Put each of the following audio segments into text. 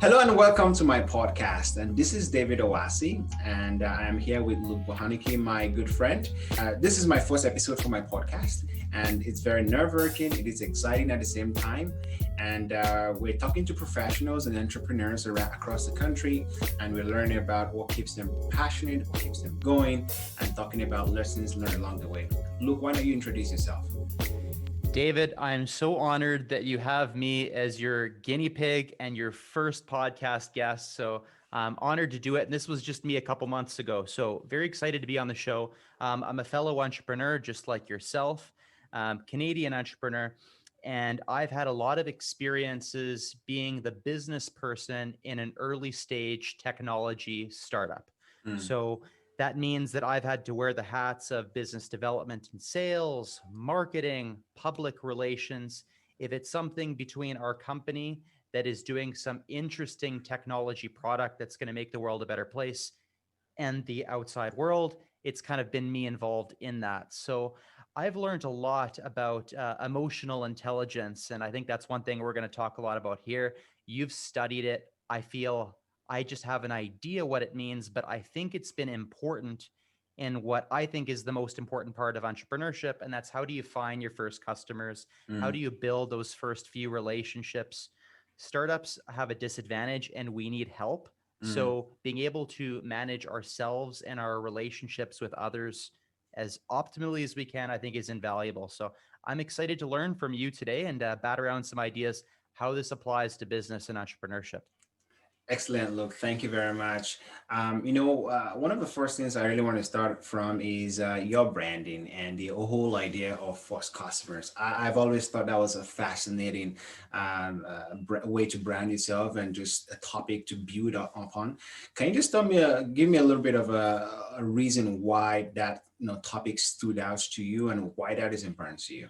Hello and welcome to my podcast. And this is David Owasi, and I am here with Luc Bohunicky, my good friend. This is my first episode for my podcast, and it's very nerve-wracking. It is exciting at the same time, and we're talking to professionals and entrepreneurs across the country, and we're learning about what keeps them passionate, what keeps them going, and talking about lessons learned along the way. Luc, why don't you introduce yourself? David, I'm so honored that you have me as your guinea pig and your first podcast guest. So I'm honored to do it. And this was just me a couple months ago. So very excited to be on the show. I'm a fellow entrepreneur, just like yourself, Canadian entrepreneur. And I've had a lot of experiences being the business person in an early stage technology startup. Mm, So that means that I've had to wear the hats of business development and sales, marketing, public relations. If it's something between our company that is doing some interesting technology product that's going to make the world a better place and the outside world, it's kind of been me involved in that. So I've learned a lot about emotional intelligence. And I think that's one thing we're going to talk a lot about here. You've studied it. I feel I just have an idea what it means, but I think it's been important in what I think is the most important part of entrepreneurship. And that's, how do you find your first customers? How mm, do you build those first few relationships? Startups have a disadvantage and we need help. mm. So being able to manage ourselves and our relationships with others as optimally as we can, I think is invaluable. So I'm excited to learn from you today and bat around some ideas how this applies to business and entrepreneurship. Excellent, Luke. Thank you very much. One of the first things I really want to start from is your branding and the whole idea of first customers. I've always thought that was a fascinating way to brand yourself and just a topic to build upon. Can you just give me a little bit of a reason why that topic stood out to you and why that is important to you?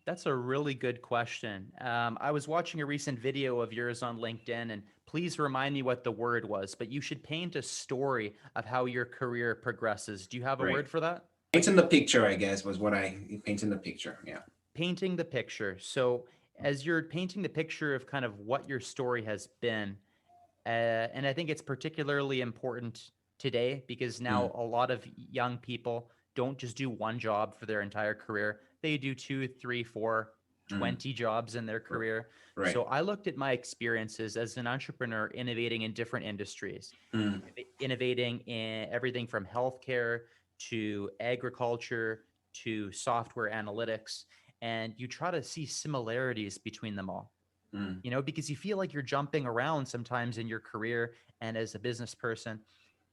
That's a really good question. I was watching a recent video of yours on LinkedIn, and please remind me what the word was, but you should paint a story of how your career progresses. Do you have a Right. word for that? Painting the picture, I guess, was what I painting the picture. Yeah. Painting the picture. So, as you're painting the picture of kind of what your story has been, and I think it's particularly important today because Mm, now a lot of young people don't just do one job for their entire career. They do two, three, four, mm, 20 jobs in their r- career. right. So I looked at my experiences as an entrepreneur innovating in different industries, Mm, innovating in everything from healthcare to agriculture to software analytics. And you try to see similarities between them all, mm, because you feel like you're jumping around sometimes in your career and as a business person.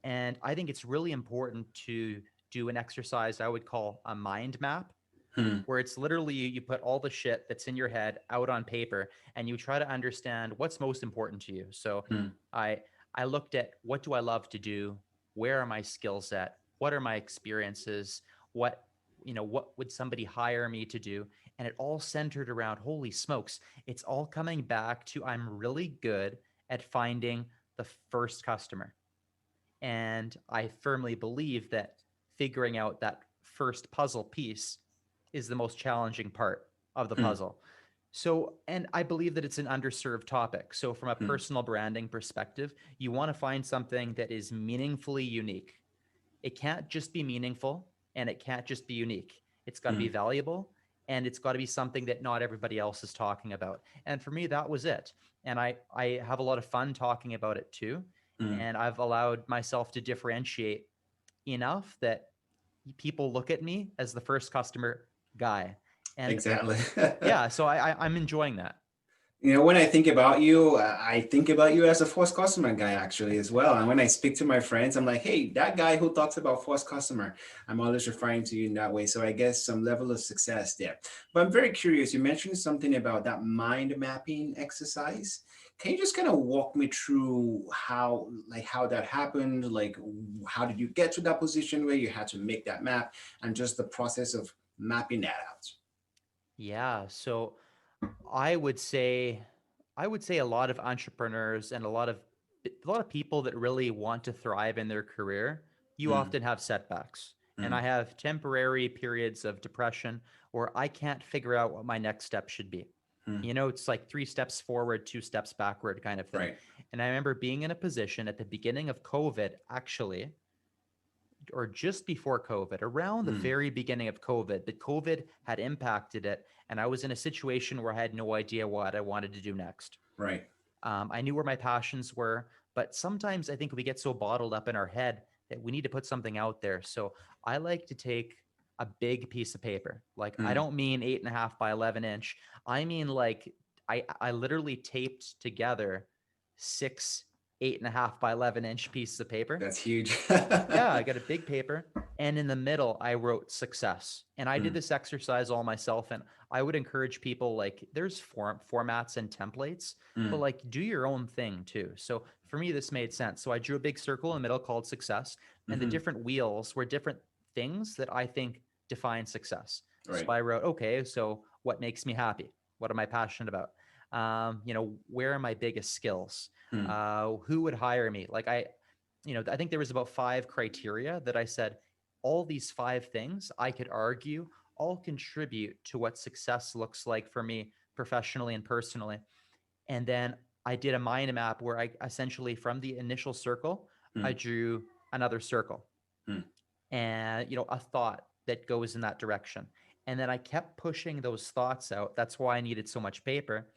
And I think it's really important to do an exercise I would call a mind map, mm, where it's literally you put all the shit that's in your head out on paper and you try to understand what's most important to you. So mm, I I looked at, what do I love to do? Where are my skills at? What are my experiences? What what would somebody hire me to do? And it all centered around, holy smokes, it's all coming back to, I'm really good at finding the first customer. And I firmly believe that figuring out that first puzzle piece is the most challenging part of the mm, puzzle. So, and I believe that it's an underserved topic. So, from a mm, personal branding perspective, you want to find something that is meaningfully unique. It can't just be meaningful and it can't just be unique. It's got to be mm, valuable and it's got to be something that not everybody else is talking about. And for me, that was it. And I have a lot of fun talking about it too. mm. And I've allowed myself to differentiate enough that people look at me as the first customer guy. And Exactly. yeah, so I'm enjoying that. When I think about you, I think about you as a first customer guy actually as well. And when I speak to my friends, I'm like, hey, that guy who talks about first customer, I'm always referring to you in that way. So I guess some level of success there. But I'm very curious. You mentioned something about that mind mapping exercise. Can you just kind of walk me through how that happened? Like, how did you get to that position where you had to make that map and just the process of mapping that out? Yeah, so I would say I would say a lot of entrepreneurs and a lot of people that really want to thrive in their career, you Mm, often have setbacks. And I mm, have temporary periods of depression where I can't figure out what my next step should be. Hmm. You know, it's like 3 steps forward, 2 steps backward kind of thing. Right. And I remember being in a position at the beginning of COVID, actually, or just before COVID, around the Hmm. very beginning of COVID, but COVID had impacted it. And I was in a situation where I had no idea what I wanted to do next. Right. I knew where my passions were, but sometimes I think we get so bottled up in our head that we need to put something out there. So I like to take a big piece of paper. Like, I Hmm. don't mean 8.5 by 11 inch. I mean, like, I literally taped together 6 8.5 by 11 inch pieces of paper. That's huge. Yeah, I got a big paper. And in the middle, I wrote success. And I did Hmm. this exercise all myself. And I would encourage people, like, there's formats and templates, but Hmm. like, do your own thing too. So for me, this made sense. So I drew a big circle in the middle called success. And the Hmm. different wheels were different things that I think define success. So Right. I wrote, okay, so what makes me happy? What am I passionate about? Where are my biggest skills? Hmm. Who would hire me? Like, I think there was about 5 criteria that I said, all these 5 things I could argue all contribute to what success looks like for me professionally and personally. And then I did a mind map where I essentially, from the initial circle, I Hmm. drew another circle Hmm. and, a thought that goes in that direction. And then I kept pushing those thoughts out. That's why I needed so much paper.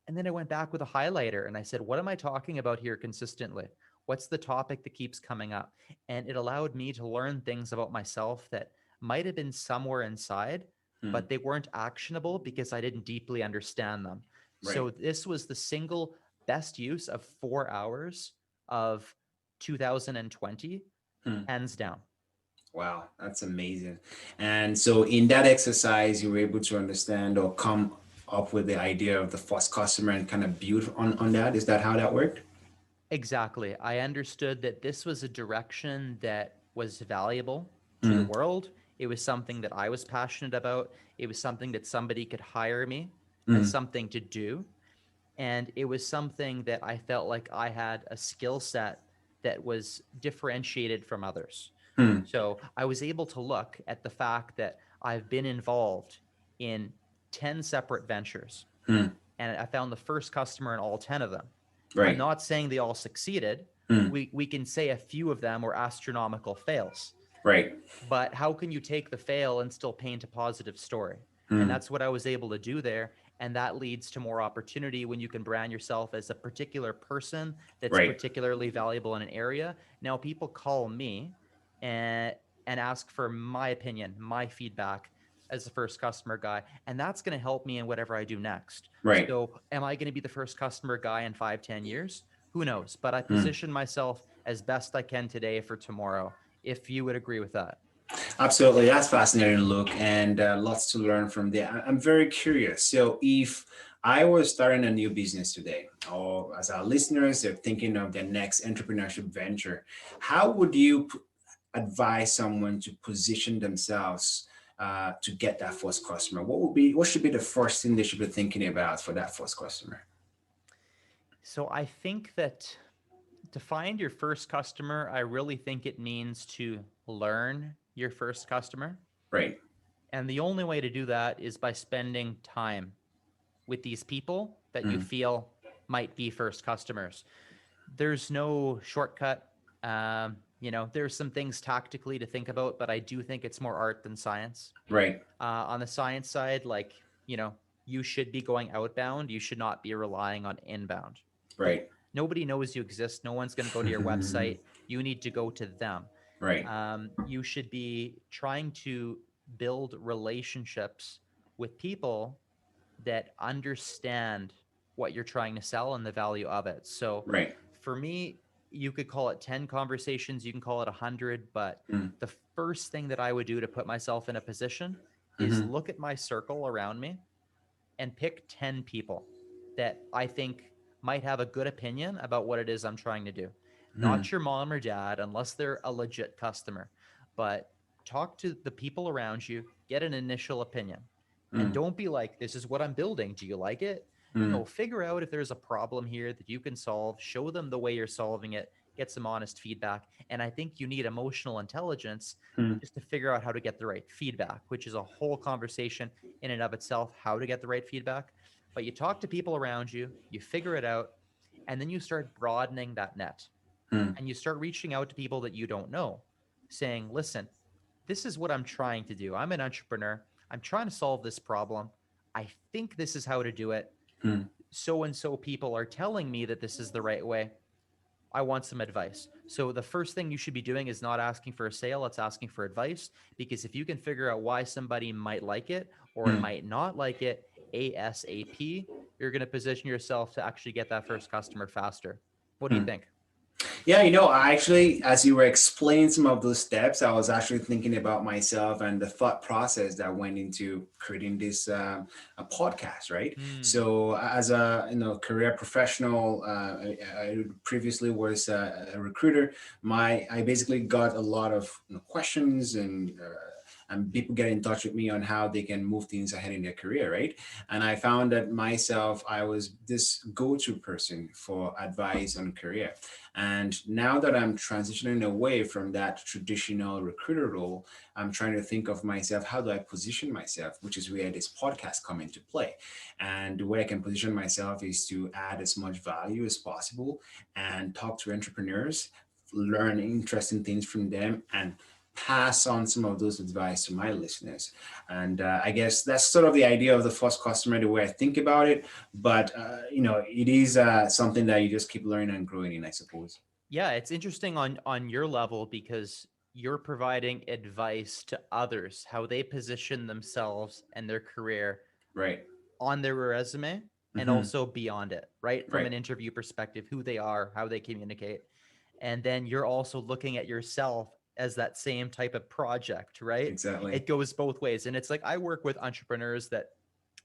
And then I went back with a highlighter and I said, what am I talking about here consistently? What's the topic that keeps coming up? And it allowed me to learn things about myself that might have been somewhere inside, Hmm. but they weren't actionable because I didn't deeply understand them. Right. So this was the single best use of 4 hours of 2020, Hmm. hands down. Wow, that's amazing. And so in that exercise, you were able to understand or come up with the idea of the first customer and kind of build on that. Is that how that worked? Exactly. I understood that this was a direction that was valuable to the Hmm. world. It was something that I was passionate about. It was something that somebody could hire me as Hmm. something to do. And it was something that I felt like I had a skill set that was differentiated from others. Hmm. So I was able to look at the fact that I've been involved in 10 separate ventures Hmm. and I found the first customer in all 10 of them. I'm Right. not saying they all succeeded. Hmm. We can say a few of them were astronomical fails, Right. but how can you take the fail and still paint a positive story? And Hmm. that's what I was able to do there. And that leads to more opportunity when you can brand yourself as a particular person that's Right. particularly valuable in an area. Now, people call me and, and ask for my opinion, my feedback as the first customer guy. And that's going to help me in whatever I do next. Right. So, am I going to be the first customer guy in 5, 10 years? Who knows? But I Hmm. position myself as best I can today for tomorrow, if you would agree with that. Absolutely. That's fascinating, Luke, and lots to learn from there. I'm very curious. So, if I was starting a new business today, or as our listeners are thinking of their next entrepreneurship venture, how would you advise someone to position themselves to get that first customer? What should be the first thing they should be thinking about for that first customer? So I think that to find your first customer, I really think it means to learn your first customer. Right. And the only way to do that is by spending time with these people that you Hmm. feel might be first customers. There's no shortcut. There's some things tactically to think about, but I do think it's more art than science. Right. On the science side, like, you know, you should be going outbound. You should not be relying on inbound. Like, Right. nobody knows you exist. No one's going to go to your website. You need to go to them. Right. You should be trying to build relationships with people that understand what you're trying to sell and the value of it. So Right. for me, you could call it 10 conversations, you can call it 100, but Hmm. the first thing that I would do to put myself in a position is Hmm. look at my circle around me and pick 10 people that I think might have a good opinion about what it is I'm trying to do. Hmm. Not your mom or dad, unless they're a legit customer, but talk to the people around you, get an initial opinion. And Hmm. don't be like, this is what I'm building. Do you like it? Hmm. No, figure out if there's a problem here that you can solve, show them the way you're solving it, get some honest feedback. And I think you need emotional intelligence Hmm. just to figure out how to get the right feedback, which is a whole conversation in and of itself, how to get the right feedback. but you talk to people around you, you figure it out, and then you start broadening that net Hmm. and you start reaching out to people that you don't know, saying, listen, this is what I'm trying to do. I'm an entrepreneur. I'm trying to solve this problem. I think this is how to do it. Hmm. So and so people are telling me that this is the right way. I want some advice. So the first thing you should be doing is not asking for a sale, it's asking for advice. Because if you can figure out why somebody might like it or Hmm. might not like it ASAP, you're going to position yourself to actually get that first customer faster. What do you Hmm. think? Yeah, I actually, as you were explaining some of those steps, I was actually thinking about myself and the thought process that went into creating this a podcast, right? Hmm. So, as a career professional, I previously was a recruiter. I basically got a lot of questions and people get in touch with me on how they can move things ahead in their career, right? And I found that myself, I was this go-to person for advice on career. And now that I'm transitioning away from that traditional recruiter role, I'm trying to think of myself, how do I position myself, which is where this podcast come into play. And the way I can position myself is to add as much value as possible and talk to entrepreneurs, learn interesting things from them, and pass on some of those advice to my listeners. And I guess that's sort of the idea of the first customer, the way I think about it. But it is something that you just keep learning and growing in, I suppose. Yeah, it's interesting on your level because you're providing advice to others how they position themselves and their career Right. on their resume and Hmm. also beyond it, right? From Right. an interview perspective, who they are, how they communicate. And then you're also looking at yourself as that same type of project, right? Exactly. It goes both ways. And it's like I work with entrepreneurs that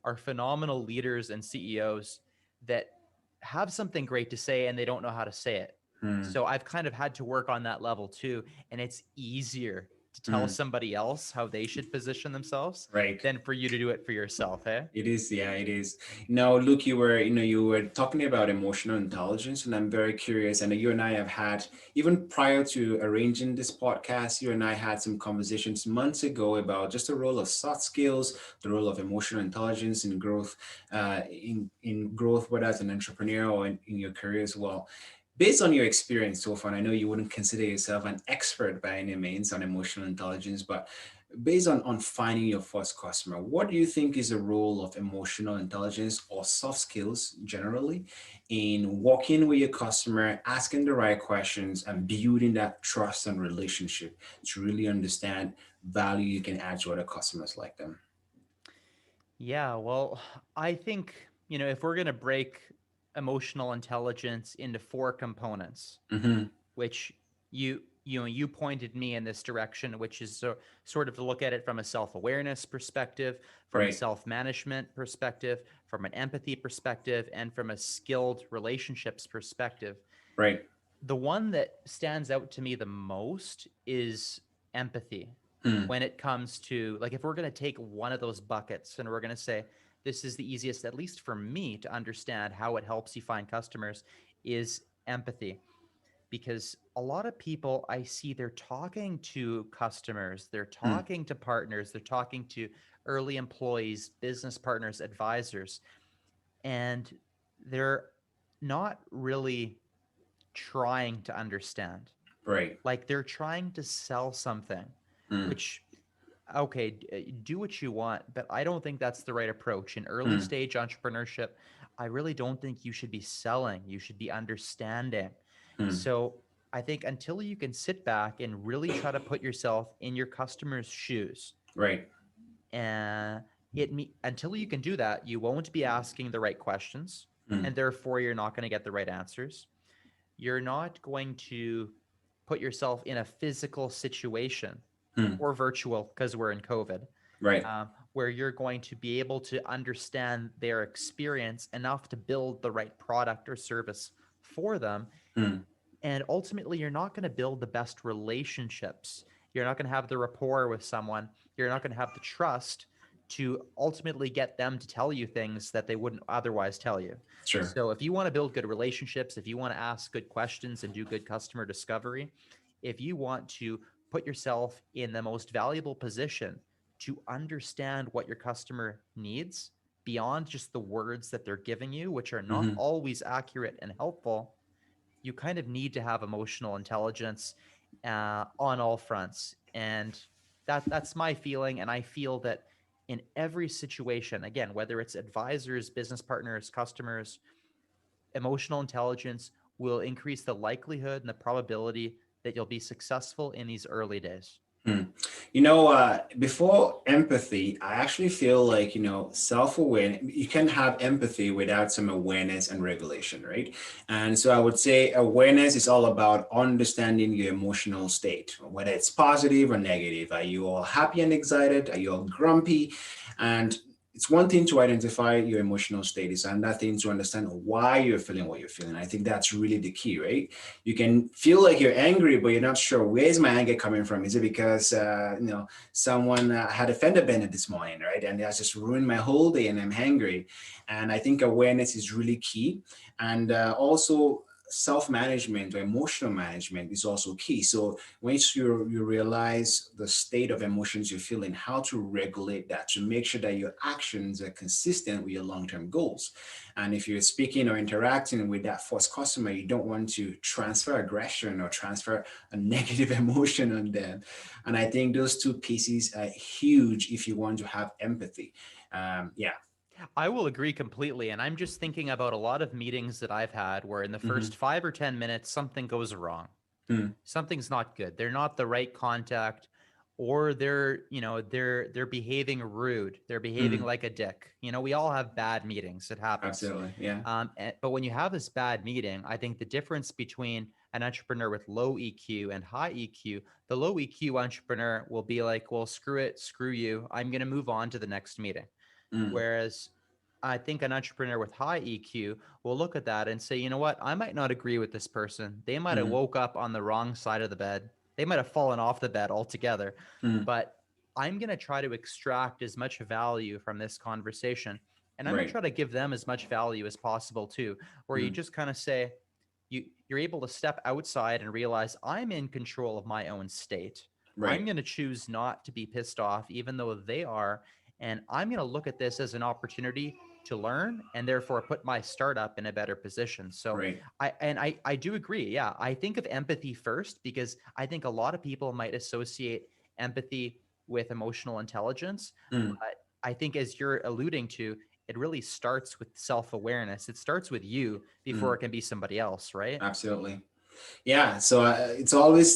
are phenomenal leaders and CEOs that have something great to say and they don't know how to say it. Hmm. So I've kind of had to work on that level too. And it's easier to tell Hmm. somebody else how they should position themselves Right. than for you to do it for yourself. Hey? It is, yeah, it is. Now, Luke, you were talking about emotional intelligence, and I'm very curious. And you and I have had, even prior to arranging this podcast, you and I had some conversations months ago about just the role of soft skills, the role of emotional intelligence in growth, in growth, whether as an entrepreneur or in your career as well. Based on your experience so far, I know you wouldn't consider yourself an expert by any means on emotional intelligence, but based on finding your first customer, what do you think is the role of emotional intelligence or soft skills generally in working with your customer, asking the right questions, and building that trust and relationship to really understand value you can add to other customers like them? Yeah, well, I think, if we're going to break emotional intelligence into four components, Mm-hmm. which you pointed me in this direction, which is sort of to look at it from a self-awareness perspective, from a Right. self-management perspective, from an empathy perspective, and from a skilled relationships perspective. Right. The one that stands out to me the most is empathy Hmm. when it comes to, like, if we're going to take one of those buckets and we're going to say this is the easiest, at least for me, to understand how it helps you find customers, is empathy. Because a lot of people I see, they're talking to customers, they're Hmm. talking to partners, they're talking to early employees, business partners, advisors, and they're not really trying to understand. Right. Like they're trying to sell something, Hmm. which, okay, do what you want, but I don't think that's the right approach. In early Hmm. stage entrepreneurship, I really don't think you should be selling, you should be understanding. Hmm. So I think until you can sit back and really try to put yourself in your customer's shoes, Right. and until you can do that, you won't be asking the right questions, Hmm. and therefore you're not going to get the right answers. You're not going to put yourself in a physical situation Hmm. or virtual, because we're in COVID, Right. where you're going to be able to understand their experience enough to build the right product or service for them. Hmm. And ultimately, you're not going to build the best relationships. You're not going to have the rapport with someone. You're not going to have the trust to ultimately get them to tell you things that they wouldn't otherwise tell you. Sure. So, if you want to build good relationships, if you want to ask good questions and do good customer discovery, if you want to put yourself in the most valuable position to understand what your customer needs, beyond just the words that they're giving you, which are not Hmm. always accurate and helpful, you kind of need to have emotional intelligence on all fronts. And that's my feeling. And I feel that in every situation, again, whether it's advisors, business partners, customers, emotional intelligence will increase the likelihood and the probability that you'll be successful in these early days. Hmm. Before empathy, I actually feel like, self-awareness, you can have empathy without some awareness and regulation, right? And so I would say awareness is all about understanding your emotional state, whether it's positive or negative. Are you all happy and excited? Are you all grumpy? And it's one thing to identify your emotional state, it's another thing to understand why you're feeling what you're feeling. I think that's really the key, right? You can feel like you're angry, but you're not sure where's my anger coming from. Is it because someone had a fender bender this morning, right? And that's just ruined my whole day, and I'm angry. And I think awareness is really key, and also self-management or emotional management is also key. So once you realize the state of emotions you're feeling, how to regulate that to make sure that your actions are consistent with your long-term goals. And if you're speaking or interacting with that first customer, you don't want to transfer aggression or transfer a negative emotion on them. And I think those two pieces are huge if you want to have empathy. Yeah. I will agree completely. And I'm just thinking about a lot of meetings that I've had where in the Hmm. first 5 or 10 minutes, something goes wrong. Mm, Something's not good. They're not the right contact, or they're behaving rude. They're behaving mm, like a dick. We all have bad meetings. It happens. absolutely. Yeah. But when you have this bad meeting, I think the difference between an entrepreneur with low EQ and high EQ, the low EQ entrepreneur will be like, well, screw it, screw you. I'm going to move on to the next meeting. Mm, Whereas I think an entrepreneur with high EQ will look at that and say, you know what? I might not agree with this person. They might have mm, woke up on the wrong side of the bed. They might have fallen off the bed altogether. mm, But I'm going to try to extract as much value from this conversation. And I'm going to right. try to give them as much value as possible too, where you Mm, just kind of say, you're able to step outside and realize I'm in control of my own state. I'm right. going to choose not to be pissed off, even though they are. And I'm going to look at this as an opportunity to learn and therefore put my startup in a better position. So Right. I do agree. Yeah. I think of empathy first because I think a lot of people might associate empathy with emotional intelligence. Mm, But I think as you're alluding to, it really starts with self-awareness. It starts with you before mm, it can be somebody else, right? absolutely. Yeah, so it's always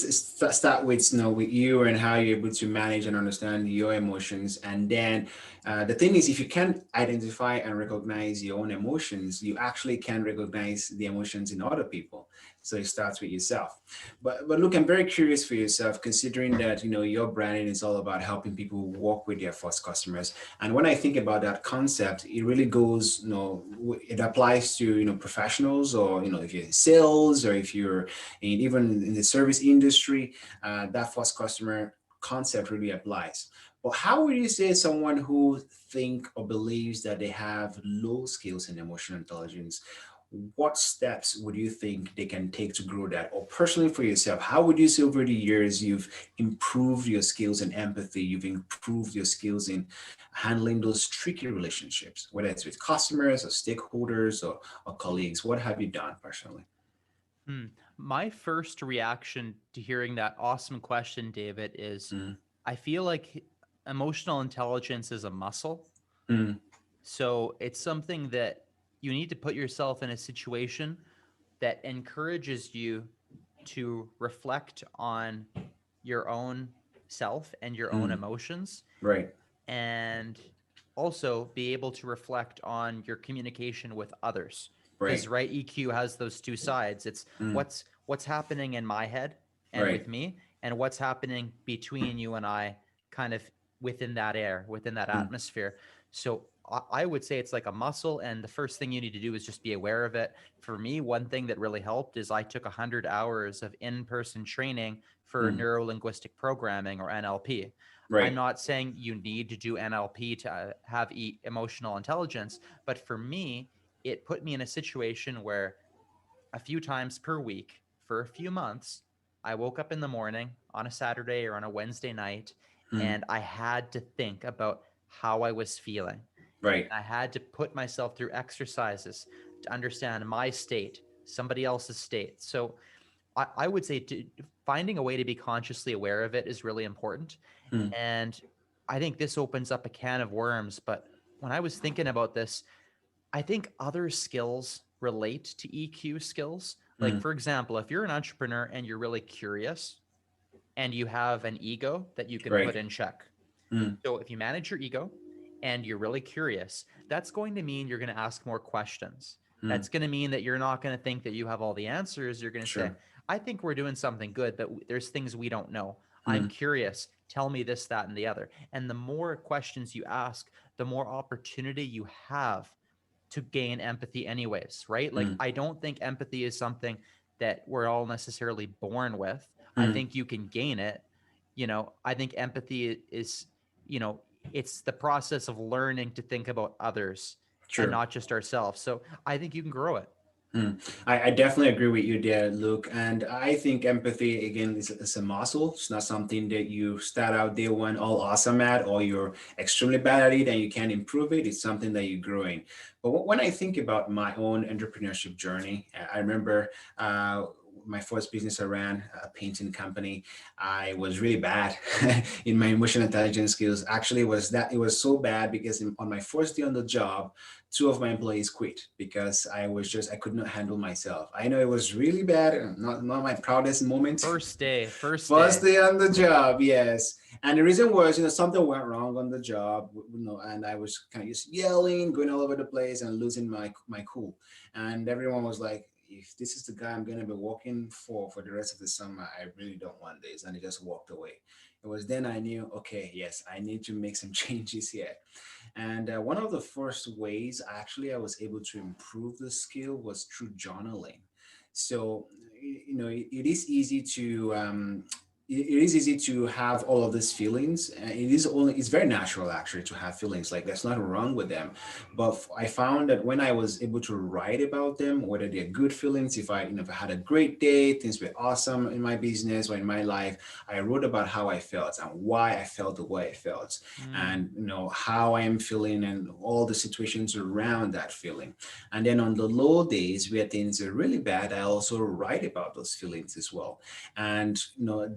start with with you and how you're able to manage and understand your emotions, and then the thing is, if you can identify and recognize your own emotions, you actually can recognize the emotions in other people. So it starts with yourself. But look, I'm very curious for yourself, considering that your branding is all about helping people work with their first customers. And when I think about that concept, it really goes, it applies to professionals, or if you're in sales, or if you're and even in the service industry, that first customer concept really applies. But how would you say someone who think or believes that they have low skills in emotional intelligence, what steps would you think they can take to grow that? Or personally for yourself, how would you say over the years you've improved your skills in empathy, you've improved your skills in handling those tricky relationships, whether it's with customers or stakeholders or colleagues? What have you done personally? Hmm. My first reaction to hearing that awesome question, David, is Mm, I feel like emotional intelligence is a muscle. mm, So it's something that you need to put yourself in a situation that encourages you to reflect on your own self and your own mm. emotions, Right. and also be able to reflect on your communication with others, because Right. right, EQ has those two sides. It's Mm, what's happening in my head and right. with me, and what's happening between you and I, kind of within that air, within that Mm, atmosphere. So I would say it's like a muscle, and the first thing you need to do is just be aware of it. For me, one thing that really helped is I took 100 hours of in-person training for mm, neuro linguistic programming, or NLP. I'm right. not saying you need to do NLP to have emotional intelligence, but for me, it put me in a situation where a few times per week for a few months, I woke up in the morning on a Saturday or on a Wednesday night, Mm, and I had to think about how I was feeling. Right. I had to put myself through exercises to understand my state, somebody else's state. So I would say finding a way to be consciously aware of it is really important. Mm, And I think this opens up a can of worms. But when I was thinking about this, I think other skills relate to EQ skills. Like, mm, for example, if you're an entrepreneur and you're really curious and you have an ego that you can put right. in check. Mm, So if you manage your ego and you're really curious, that's going to mean you're going to ask more questions. mm, That's going to mean that you're not going to think that you have all the answers. You're going to say, sure. I think we're doing something good, but there's things we don't know. I'm Mm, curious. Tell me this, that, and the other. And the more questions you ask, the more opportunity you have to gain empathy, anyways, right? Like, mm, I don't think empathy is something that we're all necessarily born with. I mm, think you can gain it. I think empathy is, it's the process of learning to think about others and true. not just ourselves. So I think you can grow it. Mm. I definitely agree with you there, Luke. And I think empathy, again, is a muscle. It's not something that you start out day one all awesome at, or you're extremely bad at it and you can't improve it. It's something that you're growing. But when I think about my own entrepreneurship journey, I remember my first business I ran, a painting company. I was really bad in my emotional intelligence skills. Actually, it was so bad because on my first day on the job, two of my employees quit because I could not handle myself. I know it was really bad, not my proudest moment. First day, first First day. day on the job, yes. And the reason was, something went wrong on the job, and I was kind of just yelling, going all over the place, and losing my cool. And everyone was like, "If this is the guy I'm gonna be working for the rest of the summer, I really don't want this." And he just walked away. It was then I knew, okay, yes, I need to make some changes here. And one of the first ways actually I was able to improve the skill was through journaling. So, it is easy to it is easy to have all of these feelings. It's very natural actually to have feelings, like there's nothing wrong with them. But I found that when I was able to write about them, whether they're good feelings, if I had a great day, things were awesome in my business or in my life, I wrote about how I felt and why I felt the way I felt, Mm. and how I am feeling and all the situations around that feeling. And then on the low days where things are really bad, I also write about those feelings as well. And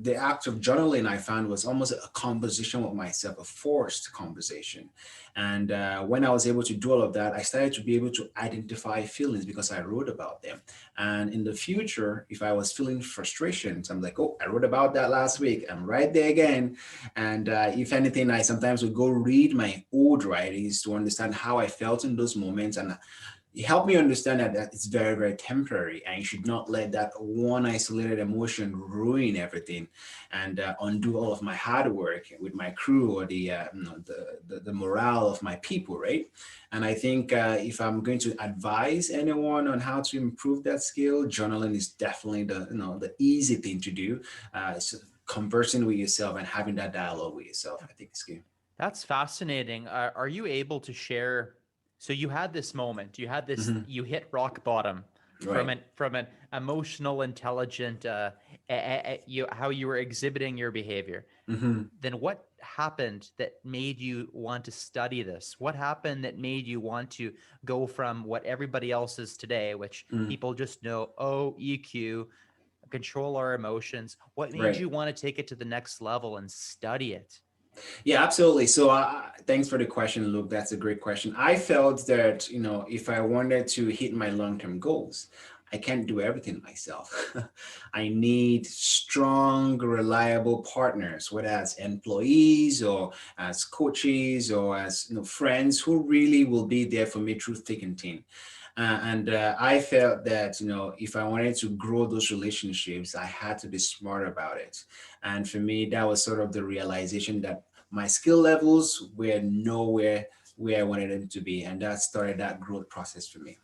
the act of journaling I found was almost a conversation with myself, a forced conversation. And when I was able to do all of that, I started to be able to identify feelings because I wrote about them. And in the future, if I was feeling frustrations, I'm like, oh, I wrote about that last week. I'm right there again. And if anything, I sometimes would go read my old writings to understand how I felt in those moments. And it helped me understand that it's very, very temporary. And you should not let that one isolated emotion ruin everything and undo all of my hard work with my crew or the morale of my people, right? And I think if I'm going to advise anyone on how to improve that skill, journaling is definitely the easy thing to do. So conversing with yourself and having that dialogue with yourself, I think is good. That's fascinating. Are you able to share? So you had this moment. You had this. Hmm. You hit rock bottom from Right. an emotional, intelligent. How you were exhibiting your behavior. Hmm. Then what happened that made you want to study this? What happened that made you want to go from what everybody else is today, which Mm. people just know, oh, EQ, control our emotions. What made Right. you want to take it to the next level and study it? Yeah, absolutely. So, thanks for the question, Luke. That's a great question. I felt that, if I wanted to hit my long-term goals, I can't do everything myself. I need strong, reliable partners, whether as employees or as coaches or as friends who really will be there for me through thick and thin. And I felt that, if I wanted to grow those relationships, I had to be smart about it. And for me, that was sort of the realization that my skill levels were nowhere where I wanted them to be. And that started that growth process for me.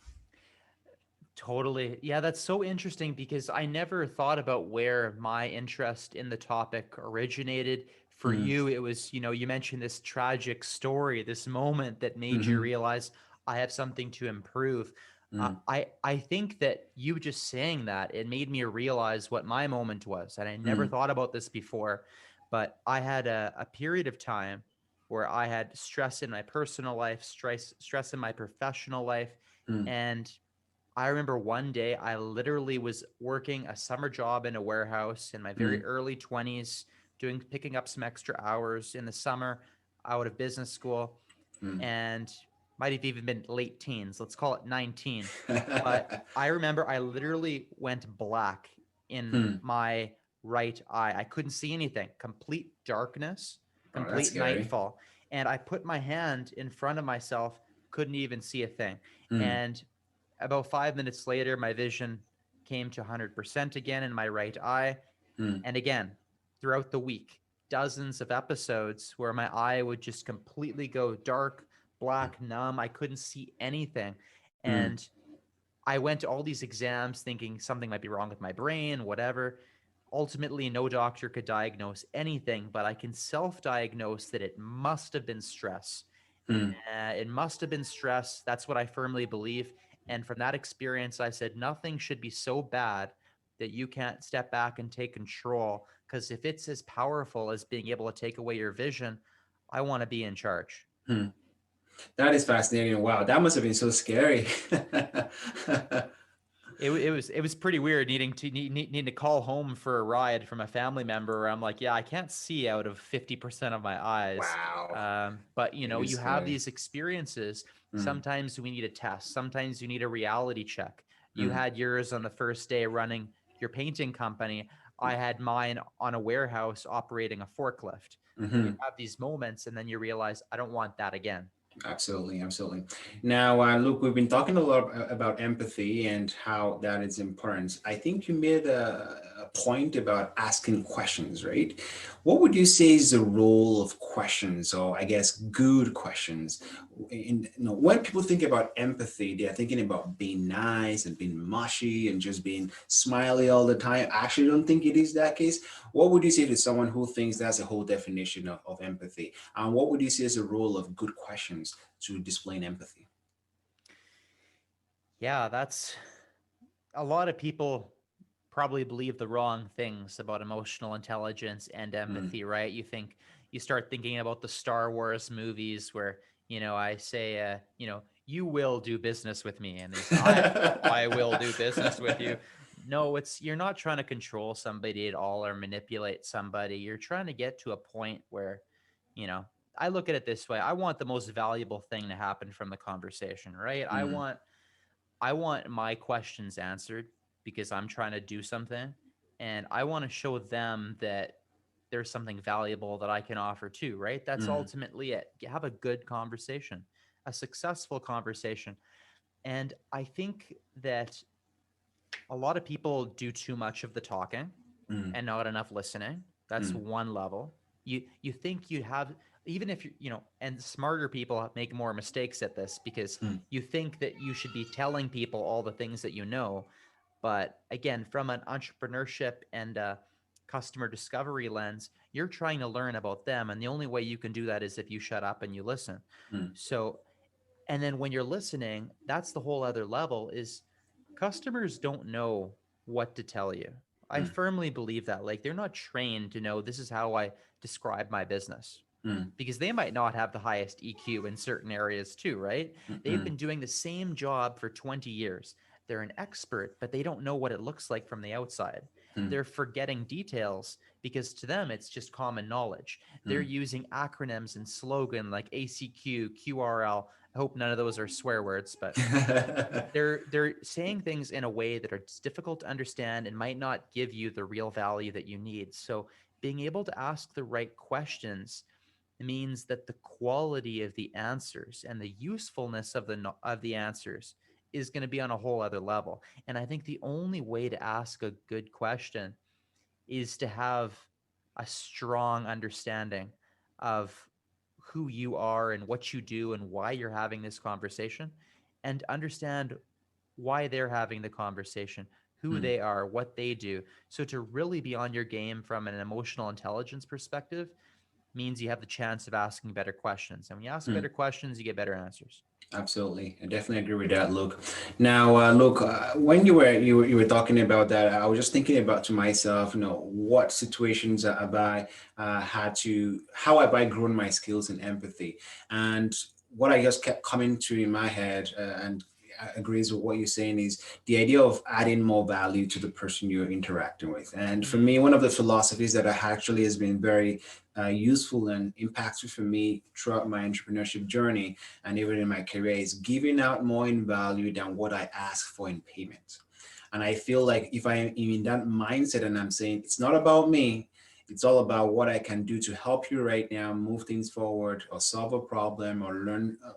Totally. Yeah, that's so interesting because I never thought about where my interest in the topic originated. For Mm, you, it was, you mentioned this tragic story, this moment that made you hmm. realize I have something to improve. Mm, I think that you just saying that, it made me realize what my moment was. And I never mm, thought about this before, but I had a period of time. where I had stress in my personal life, stress in my professional life. Mm, And I remember one day I literally was working a summer job in a warehouse in my very mm, early 20s, picking up some extra hours in the summer out of business school, mm. and might have even been late teens. Let's call it 19. But I remember I literally went black in Hmm. my right eye. I couldn't see anything, complete darkness, Oh, that's complete scary. nightfall. And I put my hand in front of myself, couldn't even see a thing. Hmm. And about 5 minutes later, my vision came to 100% again in my right eye. Hmm. And again, throughout the week, dozens of episodes where my eye would just completely go dark, black, numb. I couldn't see anything. Hmm. And I went to all these exams thinking something might be wrong with my brain, whatever. Ultimately, no doctor could diagnose anything, but I can self diagnose that it must have been stress. Hmm. It must have been stress. That's what I firmly believe. And from that experience, I said nothing should be so bad that you can't step back and take control. Because if it's as powerful as being able to take away your vision, I want to be in charge. Hmm. That is fascinating. Wow, that must have been so scary. It was pretty weird needing to call home for a ride from a family member where I'm like, yeah, I can't see out of 50% of my eyes. Wow, But it is you have scary. these experiences. Hmm. Sometimes we need a test. Sometimes you need a reality check. You Hmm. had yours on the first day running your painting company. I had mine on a warehouse operating a forklift. You Hmm. have these moments, and then you realize, I don't want that again. Absolutely, absolutely. Now, Luke, we've been talking a lot about empathy and how that is important. I think you made a point about asking questions, right? What would you say is the role of questions, or I guess good questions? When people think about empathy, they're thinking about being nice and being mushy and just being smiley all the time. I actually don't think it is that case. What would you say to someone who thinks that's a whole definition of empathy? And what would you say is the role of good questions to displaying empathy? Yeah, that's a lot of people probably believe the wrong things about emotional intelligence and Mm. empathy, right? You start thinking about the Star Wars movies where, I say, you will do business with me. And they say, I will do business with you. No, you're not trying to control somebody at all or manipulate somebody. You're trying to get to a point where, you know, I look at it this way. I want the most valuable thing to happen from the conversation, right? Mm. I want my questions answered because I'm trying to do something, and I want to show them that there's something valuable that I can offer too, right? That's Mm. ultimately it. Have a good conversation, a successful conversation. And I think that a lot of people do too much of the talking Mm. and not enough listening. That's Mm. one level. You think you have, even if and smarter people make more mistakes at this because Mm. you think that you should be telling people all the things that you know. But again, from an entrepreneurship and customer discovery lens, you're trying to learn about them, and the only way you can do that is if you shut up and you listen. Mm. So, and then when you're listening, that's the whole other level is customers don't know what to tell you. I Mm. firmly believe that. Like, they're not trained to know this is how I describe my business Mm. because they might not have the highest EQ in certain areas too, right? They've Mm. been doing the same job for 20 years. They're an expert, but they don't know what it looks like from the outside. Mm. They're forgetting details because to them it's just common knowledge. They're Mm. using acronyms and slogan like ACQ, QRL. I hope none of those are swear words, but they're saying things in a way that are difficult to understand and might not give you the real value that you need. So being able to ask the right questions means that the quality of the answers and the usefulness of the answers is going to be on a whole other level. And I think the only way to ask a good question is to have a strong understanding of who you are and what you do and why you're having this conversation, and understand why they're having the conversation, who Mm. they are, what they do. So to really be on your game from an emotional intelligence perspective means you have the chance of asking better questions. And when you ask Mm. better questions, you get better answers. Absolutely, I definitely agree with that, Luke. Now, Luke, when you were talking about that, I was just thinking about to myself, what situations have I how have I grown my skills in empathy, and what I just kept coming to in my head, and agrees with what you're saying is the idea of adding more value to the person you're interacting with. And for Mm-hmm. me, one of the philosophies that I actually has been very useful and impactful for me throughout my entrepreneurship journey and even in my career is giving out more in value than what I ask for in payment. And I feel like if I am in that mindset and I'm saying it's not about me, it's all about what I can do to help you right now, move things forward, or solve a problem, or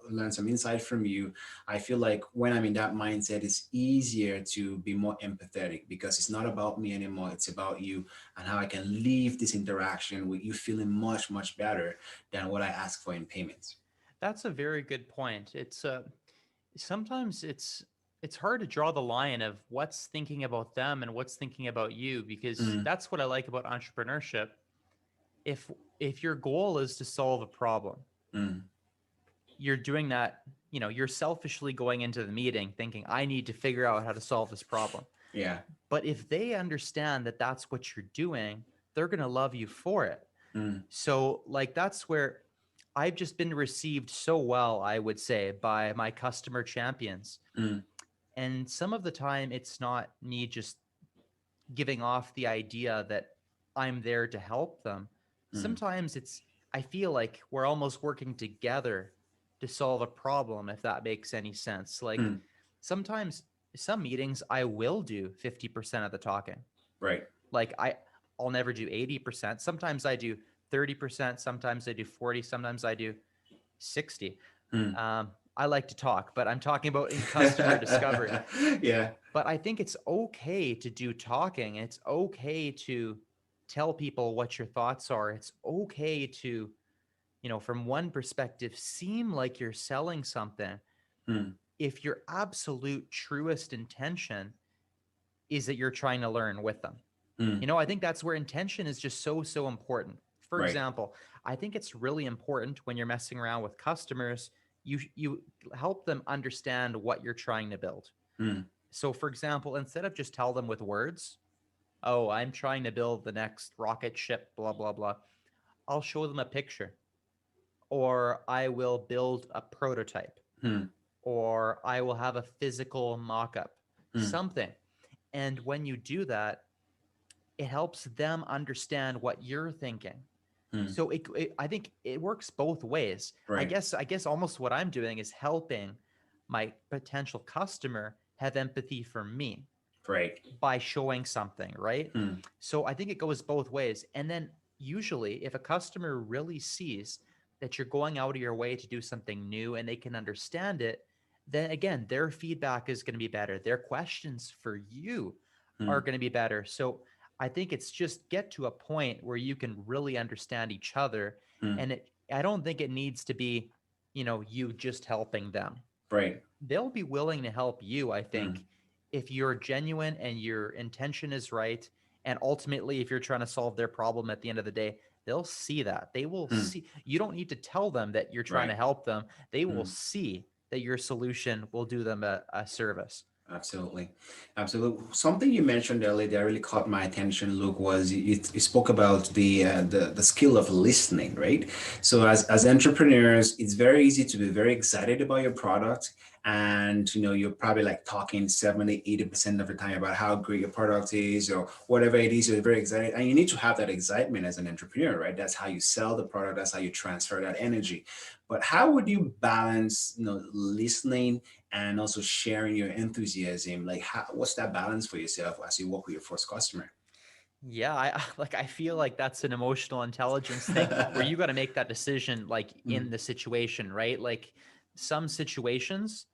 learn some insight from you. I feel like when I'm in that mindset, it's easier to be more empathetic because it's not about me anymore. It's about you and how I can leave this interaction with you feeling much, much better than what I ask for in payments. That's a very good point. It's sometimes it's hard to draw the line of what's thinking about them and what's thinking about you, because Mm, that's what I like about entrepreneurship. If if your goal is to solve a problem, mm, you're doing that, you're selfishly going into the meeting thinking I need to figure out how to solve this problem. yeah. But if they understand that that's what you're doing, they're going to love you for it. Mm, So, like, that's where I've just been received so well, I would say, by my customer champions. mm, And some of the time, it's not me just giving off the idea that I'm there to help them. mm, Sometimes I feel like we're almost working together to solve a problem, if that makes any sense. Like, mm. sometimes some meetings I will do 50% of the talking. Right. Like, I'll never do 80%. Sometimes I do 30%, sometimes I do 40, sometimes I do 60. Mm. I like to talk, but I'm talking about in customer discovery. Yeah. But I think it's okay to do talking. It's okay to tell people what your thoughts are. It's okay to, from one perspective, seem like you're selling something Mm, if your absolute truest intention is that you're trying to learn with them. mm. I think that's where intention is just so, so important. For Right. example, I think it's really important when you're messing around with customers, you help them understand what you're trying to build. Mm, So, for example, instead of just tell them with words, oh, I'm trying to build the next rocket ship, blah, blah, blah, I'll show them a picture, or I will build a prototype, mm, or I will have a physical mock up, mm, something. And when you do that, it helps them understand what you're thinking. mm. So I think it works both ways. I Right. guess I guess almost what I'm doing is helping my potential customer have empathy for me Right. by showing something, right? Mm, So I think it goes both ways. And then usually if a customer really sees that you're going out of your way to do something new and they can understand it, then again, their feedback is going to be better. Their questions for you are mm, going to be better. So I think it's just get to a point where you can really understand each other. mm. And I don't think it needs to be, you just helping them. Right. They'll be willing to help you, I Mm, think, if you're genuine and your intention is right. And ultimately, if you're trying to solve their problem at the end of the day, they'll see that. They will mm. see. You don't need to tell them that you're trying to Right. help them. They will Mm. see that your solution will do them a service. Absolutely. Absolutely. Something you mentioned earlier that really caught my attention, Luke, was you spoke about the skill of listening, right? So as entrepreneurs, it's very easy to be very excited about your product. And you're probably like talking 70, 80% of the time about how great your product is or whatever it is, you're very excited. And you need to have that excitement as an entrepreneur, right? That's how you sell the product, that's how you transfer that energy. But how would you balance, listening and also sharing your enthusiasm? Like, what's that balance for yourself as you work with your first customer? Yeah, I feel like that's an emotional intelligence thing where you got to make that decision like in Mm, the situation, right? Like some situations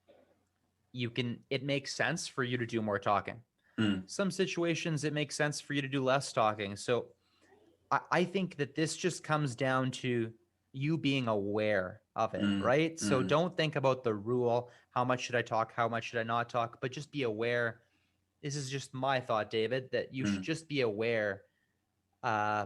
it makes sense for you to do more talking. mm, Some situations it makes sense for you to do less talking. So I think that this just comes down to you being aware of it, mm, right? So mm, don't think about the rule, how much should I talk, how much should I not talk, but just be aware. This is just my thought, David, that you should mm, just be aware uh,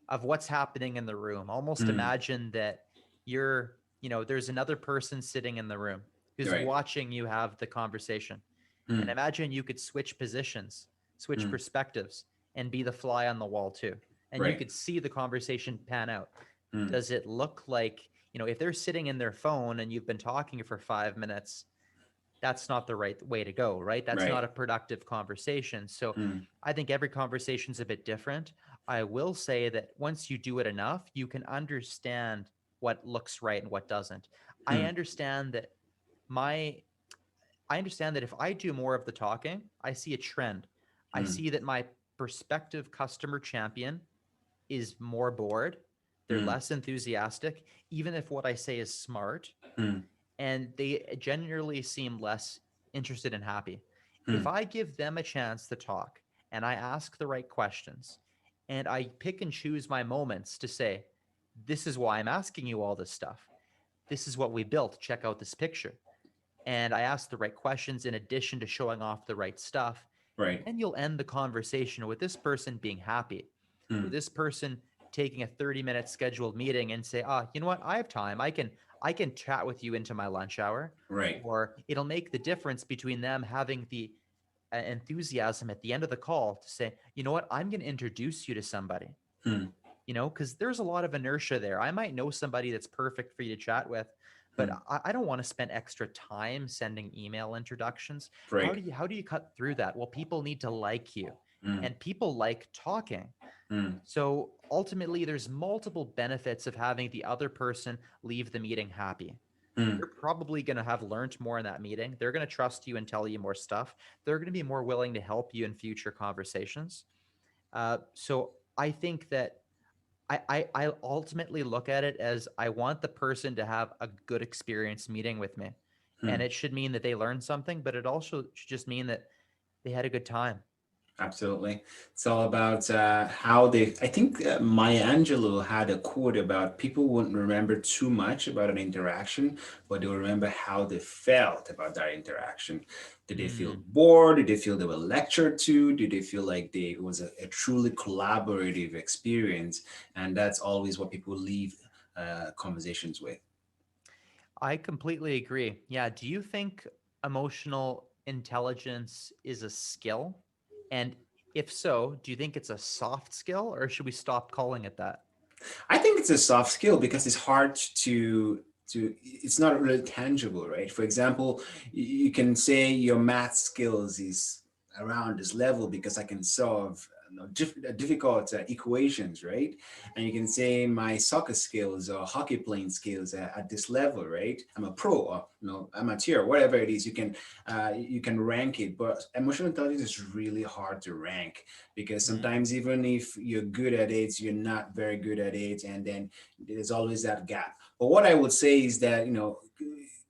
of what's happening in the room. Almost mm, imagine that you're there's another person sitting in the room who's Right. watching you have the conversation. And Mm, imagine you could switch positions, switch mm, perspectives, and be the fly on the wall too. And you right. could see the conversation pan out. Mm, Does it look like, if they're sitting in their phone and you've been talking for 5 minutes, that's not the right way to go, right? That's not right. a productive conversation. So Mm, I think every conversation's a bit different. I will say that once you do it enough, you can understand what looks right and what doesn't. I mm, understand that my I understand that if I do more of the talking, I see a trend. I mm, see that my prospective customer champion is more bored. They're mm, less enthusiastic, even if what I say is smart, mm, and they generally seem less interested and happy. If mm, I give them a chance to talk and I ask the right questions and I pick and choose my moments to say, this is why I'm asking you all this stuff. This is what we built. Check out this picture. And I ask the right questions in addition to showing off the right stuff, right. then you'll end the conversation with this person being happy, with Mm, this person taking a 30-minute scheduled meeting and say, you know what, I have time. I can chat with you into my lunch hour. right. Or it'll make the difference between them having the enthusiasm at the end of the call to say, you know what, I'm going to introduce you to somebody, Mm, because there's a lot of inertia there. I might know somebody that's perfect for you to chat with, but mm, I don't want to spend extra time sending email introductions. How right. do you cut through that? Well, people need to like you, Mm, and people like talking. mm, So ultimately, there's multiple benefits of having the other person leave the meeting happy. mm. You're probably going to have learned more in that meeting. They're going to trust you and tell you more stuff. They're going to be more willing to help you in future conversations. So I think that I ultimately look at it as I want the person to have a good experience meeting with me. And Mm. it should mean that they learned something, but it also should just mean that they had a good time. Absolutely. It's all about how they. I think Maya Angelou had a quote about people wouldn't remember too much about an interaction, but they'll remember how they felt about that interaction. Did they feel Mm. bored? Did they feel they were lectured to? Did they feel like it was a truly collaborative experience? And that's always what people leave conversations with. I completely agree. Yeah. Do you think emotional intelligence is a skill? And if so, do you think it's a soft skill or should we stop calling it that? I think it's a soft skill because it's hard it's not really tangible, right? For example, you can say your math skills is around this level because I can solve difficult equations, right? And you can say my soccer skills or hockey playing skills at this level, right? I'm a pro or amateur, whatever it is. You can rank it, but emotional intelligence is really hard to rank because Mm. sometimes even if you're good at it, you're not very good at it, and then there's always that gap. But what I would say is that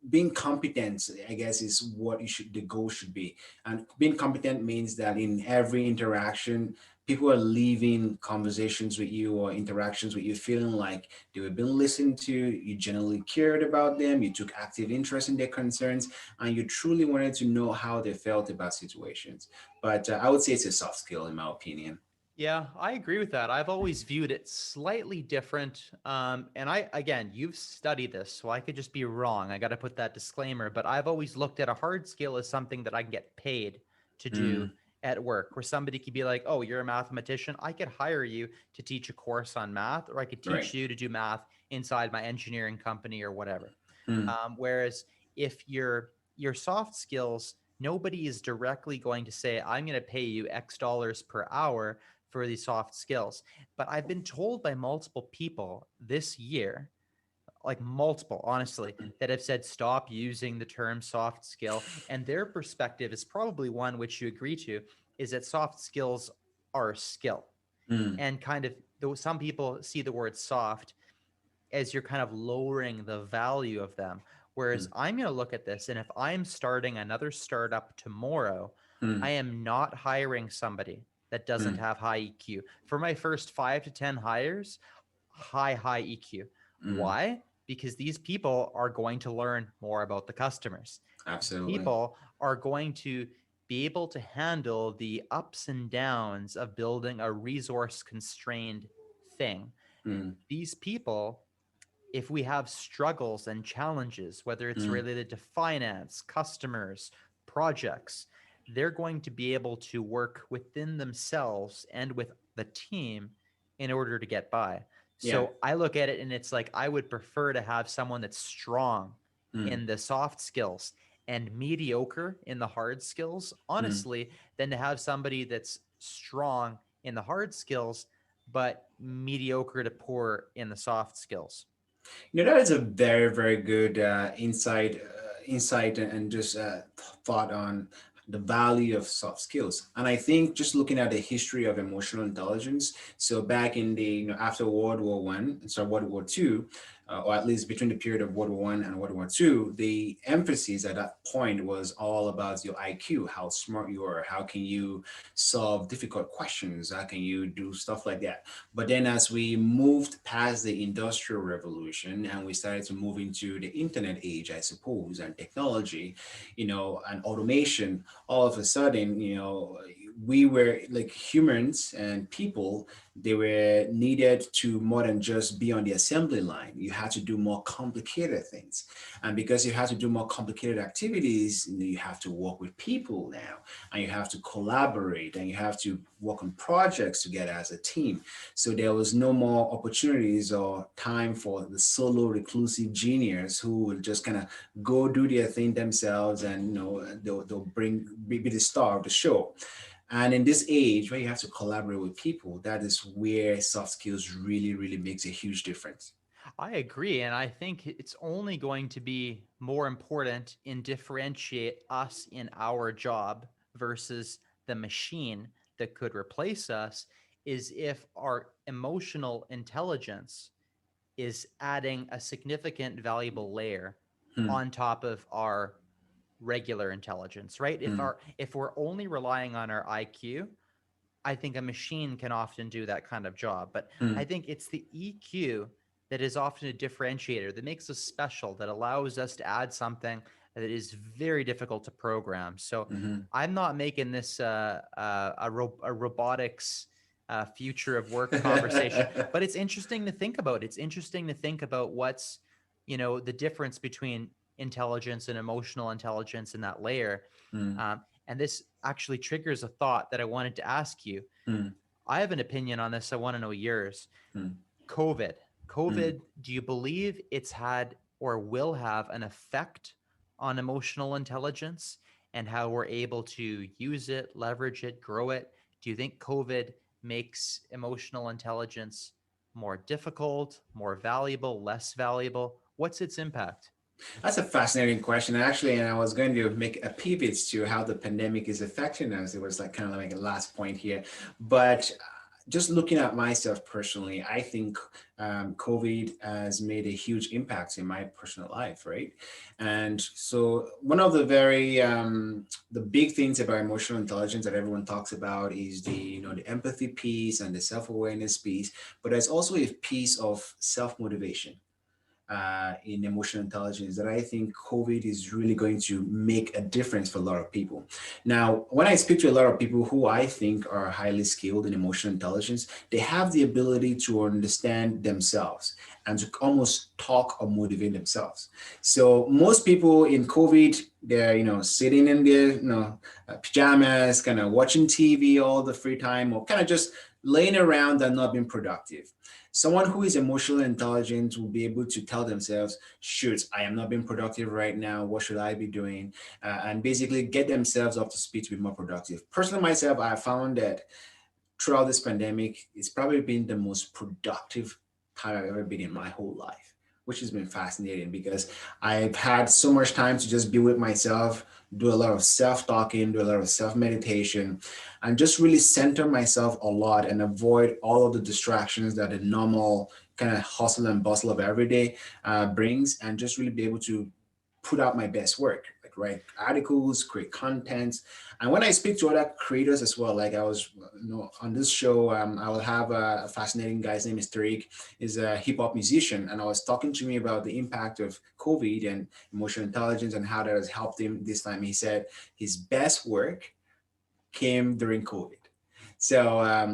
being competent, I guess, is what the goal should be. And being competent means that in every interaction, people are leaving conversations with you or interactions with you feeling like they were being listened to, you genuinely cared about them, you took active interest in their concerns, and you truly wanted to know how they felt about situations. But I would say it's a soft skill, in my opinion. Yeah, I agree with that. I've always viewed it slightly different. And again, you've studied this, so I could just be wrong. I got to put that disclaimer, but I've always looked at a hard skill as something that I can get paid to do Mm, at work, where somebody could be like, oh, you're a mathematician. I could hire you to teach a course on math, or I could teach right. you to do math inside my engineering company or whatever. Mm, Whereas if your soft skills, nobody is directly going to say, I'm going to pay you X dollars per hour for these soft skills. But I've been told by multiple people this year, like multiple, honestly, that have said stop using the term soft skill. And their perspective is probably one which you agree to, is that soft skills are a skill. mm, And kind of, though some people see the word soft as you're kind of lowering the value of them. Whereas mm, I'm going to look at this, and if I'm starting another startup tomorrow, I mm, am not hiring somebody that doesn't mm, have high EQ. For my first 5 to 10 hires, high EQ. mm. Why? Because these people are going to learn more about the customers. These Absolutely. people are going to be able to handle the ups and downs of building a resource constrained thing. Mm, These people if we have struggles and challenges, whether it's Mm, related to finance, customers, projects, they're going to be able to work within themselves and with the team in order to get by. yeah. So I look at it and it's like I would prefer to have someone that's strong Mm, in the soft skills and mediocre in the hard skills, mm. honestly, than to have somebody that's strong in the hard skills but mediocre to poor in the soft skills. That is a very, very good insight and just thought on the value of soft skills. And I think just looking at the history of emotional intelligence, so back in the after World War One, so World War Two, or at least between the period of World War One and World War Two, the emphasis at that point was all about your IQ, how smart you are, how can you solve difficult questions, how can you do stuff like that. But then as we moved past the industrial revolution and we started to move into the internet age, I suppose, and technology, and automation, all of a sudden, we were like humans and people, they were needed to more than just be on the assembly line. You had to do more complicated things. And because you had to do more complicated activities, you have to work with people now, and you have to collaborate, and you have to work on projects together as a team. So there was no more opportunities or time for the solo reclusive genius who will just kind of go do their thing themselves, and they'll be the star of the show. And in this age where you have to collaborate with people, that is where soft skills really, really makes a huge difference. I agree. And I think it's only going to be more important in differentiate us in our job versus the machine that could replace us is if our emotional intelligence is adding a significant valuable layer Hmm, on top of our regular intelligence, right? If hmm, we're only relying on our IQ, I think a machine can often do that kind of job. But hmm, I think it's the EQ that is often a differentiator that makes us special, that allows us to add something that is very difficult to program. So hmm. I'm not making this a robotics future of work conversation, but it's interesting to think about. It's interesting to think about what's, the difference between intelligence and emotional intelligence in that layer. Hmm, And this actually triggers a thought that I wanted to ask you. hmm, I have an opinion on this. I want to know yours. hmm, COVID. hmm. COVID, do you believe it's had or will have an effect on emotional intelligence and how we're able to use it, leverage it, grow it? Do you think COVID makes emotional intelligence more difficult, more valuable, less valuable? What's its impact? That's a fascinating question. Actually, and I was going to make a pivot to how the pandemic is affecting us. It was like kind of like a last point here. But just looking at myself personally, I think COVID has made a huge impact in my personal life, right? And so one of the big things about emotional intelligence that everyone talks about is the empathy piece and the self-awareness piece, but there's also a piece of self-motivation in emotional intelligence that I think COVID is really going to make a difference for a lot of people. Now, when I speak to a lot of people who I think are highly skilled in emotional intelligence, they have the ability to understand themselves and to almost talk or motivate themselves. So most people in COVID, they're sitting in their pajamas, kind of watching TV all the free time, or kind of just laying around and not being productive. Someone who is emotionally intelligent will be able to tell themselves, shoot, I am not being productive right now. What should I be doing? And basically get themselves up to speed to be more productive. Personally, myself, I found that throughout this pandemic, it's probably been the most productive time I've ever been in my whole life, which has been fascinating because I've had so much time to just be with myself, do a lot of self talking, do a lot of self meditation, and just really center myself a lot and avoid all of the distractions that the normal kind of hustle and bustle of every day brings, and just really be able to put out my best work, like write articles, create content. And when I speak to other creators as well, like I was, on this show, I will have a fascinating guy's name is Tariq, is a hip hop musician, and I was talking to me about the impact of COVID and emotional intelligence and how that has helped him this time. He said his best work came during COVID. So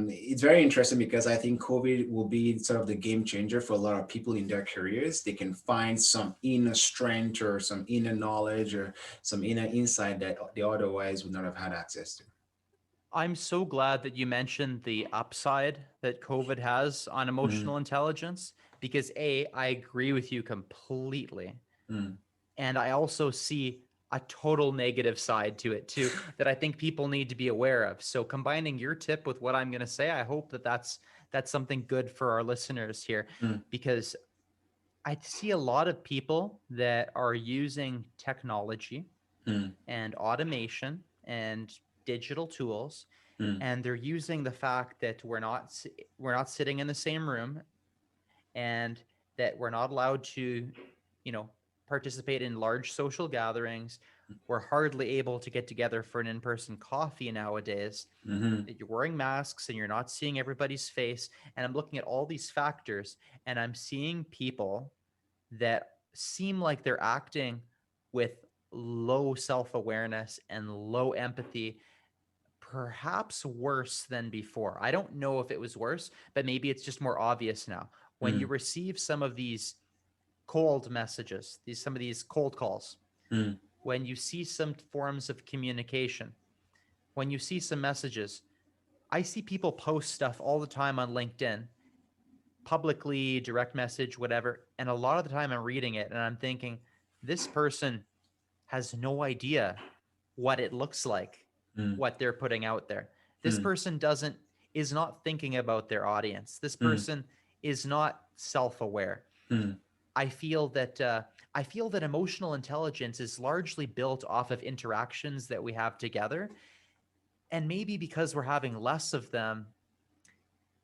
it's very interesting because I think COVID will be sort of the game changer for a lot of people in their careers. They can find some inner strength or some inner knowledge or some inner insight that they otherwise would not have had access to. I'm so glad that you mentioned the upside that COVID has on Mm, emotional intelligence because I agree with you completely. mm, And I also see a total negative side to it too that I think people need to be aware of. So combining your tip with what I'm going to say, I hope that that's something good for our listeners here mm, because I see a lot of people that are using technology mm, and automation and digital tools, mm, and they're using the fact that we're not sitting in the same room, and that we're not allowed to, you know, participate in large social gatherings. We're hardly able to get together for an in-person coffee nowadays. mhm, That you're wearing masks and you're not seeing everybody's face. And I'm looking at all these factors, and I'm seeing people that seem like they're acting with low self-awareness and low empathy, perhaps worse than before. I don't know if it was worse, but maybe it's just more obvious now. When you mm, receive some of these cold messages, some of these cold calls, mm, when you see some forms of communication, when you see some messages, I see people post stuff all the time on LinkedIn, publicly, direct message, whatever. And a lot of the time I'm reading it and I'm thinking, this person has no idea what it looks like, mm, what they're putting out there. This mm, person is not thinking about their audience. This mm, person is not self-aware. mm, I feel that emotional intelligence is largely built off of interactions that we have together, and maybe because we're having less of them,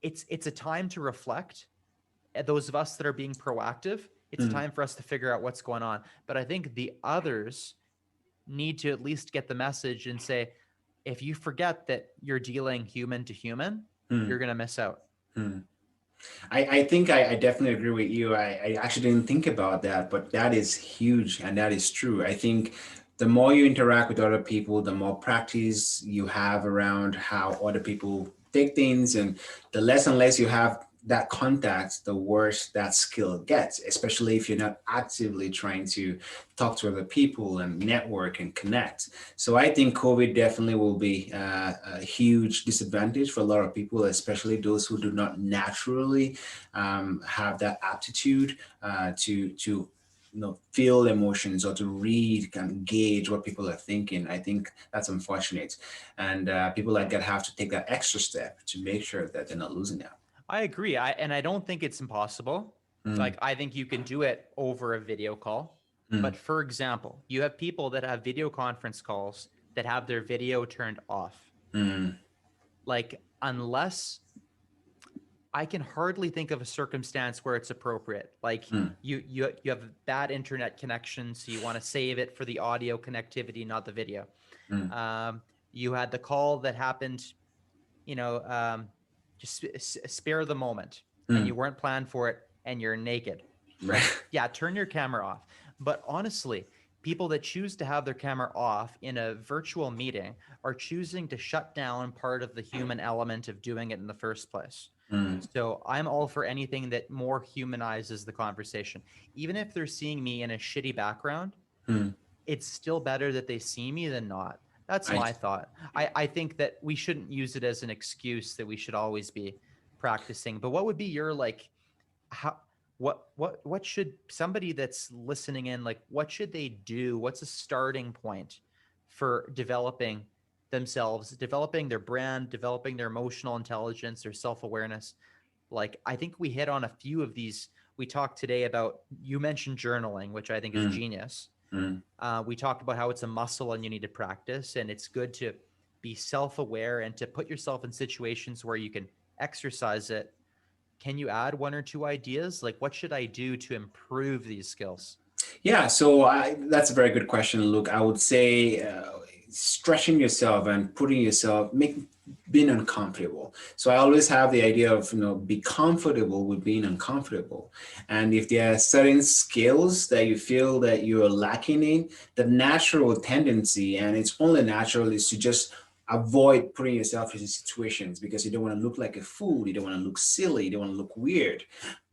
it's a time to reflect. Those of us that are being proactive, it's a mm. time for us to figure out what's going on. But I think the others need to at least get the message and say, if you forget that you're dealing human to human, you're Mm, going to miss out. mm. I think I definitely agree with you. I actually didn't think about that, but that is huge and that is true. I think the more you interact with other people, the more practice you have around how other people take things, and the less and less you have that contact, the worse that skill gets, especially if you're not actively trying to talk to other people and network and connect. So I think COVID definitely will be a huge disadvantage for a lot of people, especially those who do not naturally have that aptitude to feel emotions or to read and gauge what people are thinking. I think that's unfortunate, and people like that have to take that extra step to make sure that they're not losing out. I agree. I don't think it's impossible. Mm, Like, I think you can do it over a video call. mm, But for example, you have people that have video conference calls that have their video turned off. mm, Like, unless I can hardly think of a circumstance where it's appropriate. Like, mm, you have a bad internet connection, so you want to save it for the audio connectivity, not the video. mm, Um, you had the call that happened, you know, just spare the moment, and you mm. weren't planned for it, and you're naked. Like, Right. yeah, turn your camera off. But honestly, people that choose to have their camera off in a virtual meeting are choosing to shut down part of the human element of doing it in the first place. Mm, So I'm all for anything that more humanizes the conversation. Even if they're seeing me in a shitty background, mm. it's still better that they see me than not. That's I my thought. I think that we shouldn't use it as an excuse that we should always be practicing. But what would be your like how what should somebody that's listening in, like, what should they do? What's a starting point for developing themselves, developing their brand, developing their emotional intelligence, their self-awareness? Like, I think we hit on a few of these. We talked today about, you mentioned journaling, which I think is mm, genius. mm. We talked about how it's a muscle and you need to practice, and it's good to be self-aware and to put yourself in situations where you can exercise it. Can you add one or two ideas? Like, what should I do to improve these skills? Yeah, so that's a very good question, Luke. I would say stretching yourself and putting yourself, being uncomfortable. So I always have the idea of, be comfortable with being uncomfortable. And if there are certain skills that you feel that you're lacking in, the natural tendency, and it's only natural, is to just avoid putting yourself into situations because you don't want to look like a fool, you don't want to look silly, you don't want to look weird.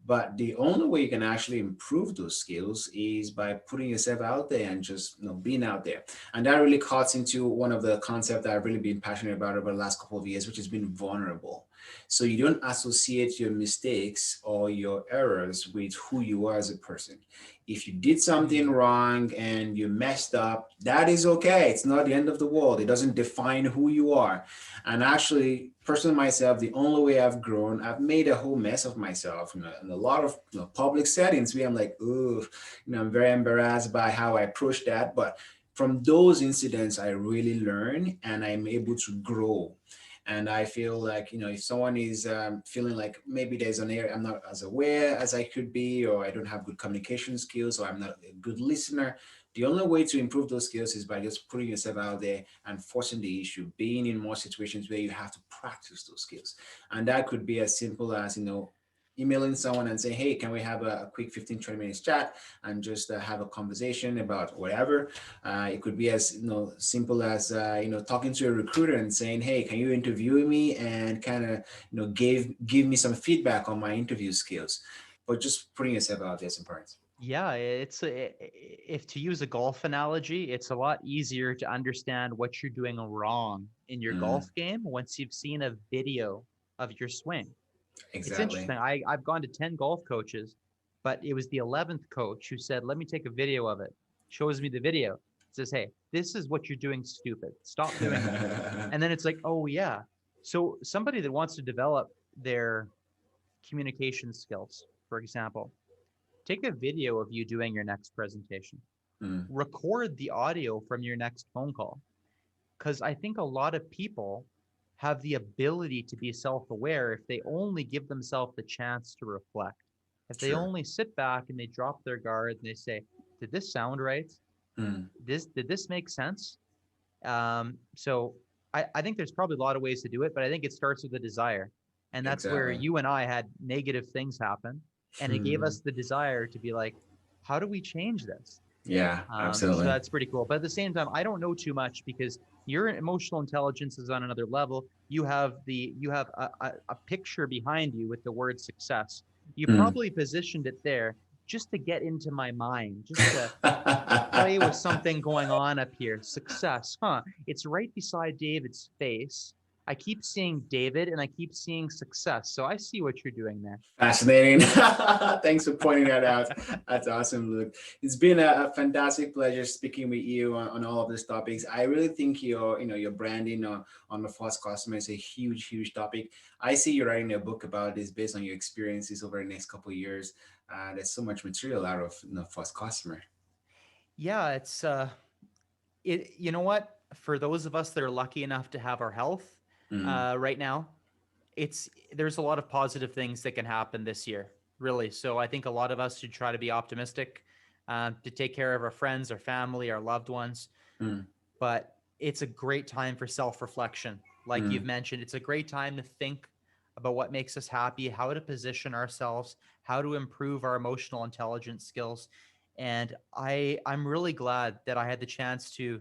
But the only way you can actually improve those skills is by putting yourself out there and just being out there. And that really cuts into one of the concepts that I've really been passionate about over the last couple of years, which has been vulnerable. So you don't associate your mistakes or your errors with who you are as a person. If you did something Mm. wrong and you messed up, that is okay. It's not the end of the world. It doesn't define who you are. And actually, personally myself, the only way I've grown, I've made a whole mess of myself in a lot of public settings where I'm like, ooh, I'm very embarrassed by how I approached that. But from those incidents, I really learn and I'm able to grow. And I feel like, if someone is feeling like maybe there's an area I'm not as aware as I could be, or I don't have good communication skills, or I'm not a good listener, the only way to improve those skills is by just putting yourself out there and forcing the issue, being in more situations where you have to practice those skills. And that could be as simple as, emailing someone and saying, hey, can we have a quick 15-20 minutes chat and just have a conversation about whatever. It could be as simple as talking to a recruiter and saying, hey, can you interview me and kind of give me some feedback on my interview skills. But just putting yourself out there is important. Yeah, if to use a golf analogy, it's a lot easier to understand what you're doing wrong in your golf Mm, game once you've seen a video of your swing. It's exactly. interesting. I've gone to 10 golf coaches, but it was the 11th coach who said, let me take a video of it. Shows me the video. Says, hey, this is what you're doing stupid. Stop doing that. And then it's like, oh, yeah. So somebody that wants to develop their communication skills, for example, take a video of you doing your next presentation, Mm, record the audio from your next phone call. Because I think a lot of people have the ability to be self aware if they only give themselves the chance to reflect. If they true. only sit back and they drop their guard and they say, did this sound right? Mm, Did this make sense? So I think there's probably a lot of ways to do it, but I think it starts with a desire. And that's where exactly. you and I had negative things happen. And it gave Mm, us the desire to be like, how do we change this? yeah, So absolutely. that's pretty cool. But at the same time, I don't know too much because your emotional intelligence is on another level. You have a picture behind you with the word success. You Mm. probably positioned it there just to get into my mind, just to play with something going on up here. Success, huh? It's right beside David's face. I keep seeing David and I keep seeing success. So I see what you're doing there. Fascinating. Thanks for pointing that out. That's awesome, Luke. It's been a fantastic pleasure speaking with you on all of these topics. I really think your branding on the first customer is a huge, huge topic. I see you writing a book about this based on your experiences over the next couple of years. There's so much material out of first customer. Yeah, it. You know what? For those of us that are lucky enough to have our health Mm, right now, it's there's a lot of positive things that can happen this year, really. So I think a lot of us should try to be optimistic, to take care of our friends, our family, our loved ones. mm, But it's a great time for self-reflection. Like you've mm, mentioned, it's a great time to think about what makes us happy, how to position ourselves, how to improve our emotional intelligence skills. And I'm really glad that I had the chance to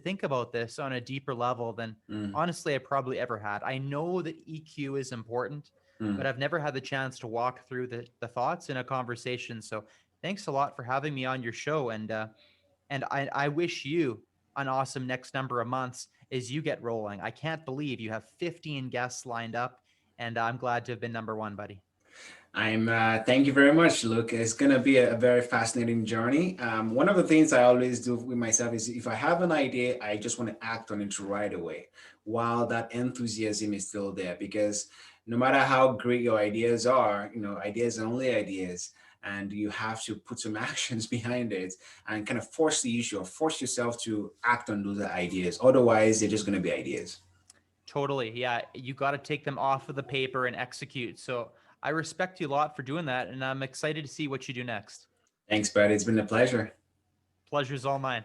think about this on a deeper level than mm, honestly I probably ever had. I know that EQ is important, but mm. I've never had the chance to walk through the thoughts in a conversation. So thanks a lot for having me on your show. And I wish you an awesome next number of months as you get rolling. I can't believe you have 15 guests lined up, and I'm glad to have been number one, buddy. I'm thank you very much, Luke. It's gonna be a very fascinating journey. One of the things I always do with myself is if I have an idea, I just want to act on it right away, while that enthusiasm is still there. Because no matter how great your ideas are, ideas are only ideas, and you have to put some actions behind it and kind of force the issue or force yourself to act on those ideas. Otherwise, they're just gonna be ideas. Totally. Yeah. You got to take them off of the paper and execute. So I respect you a lot for doing that. And I'm excited to see what you do next. Thanks, Brad. It's been a pleasure. Pleasure's all mine.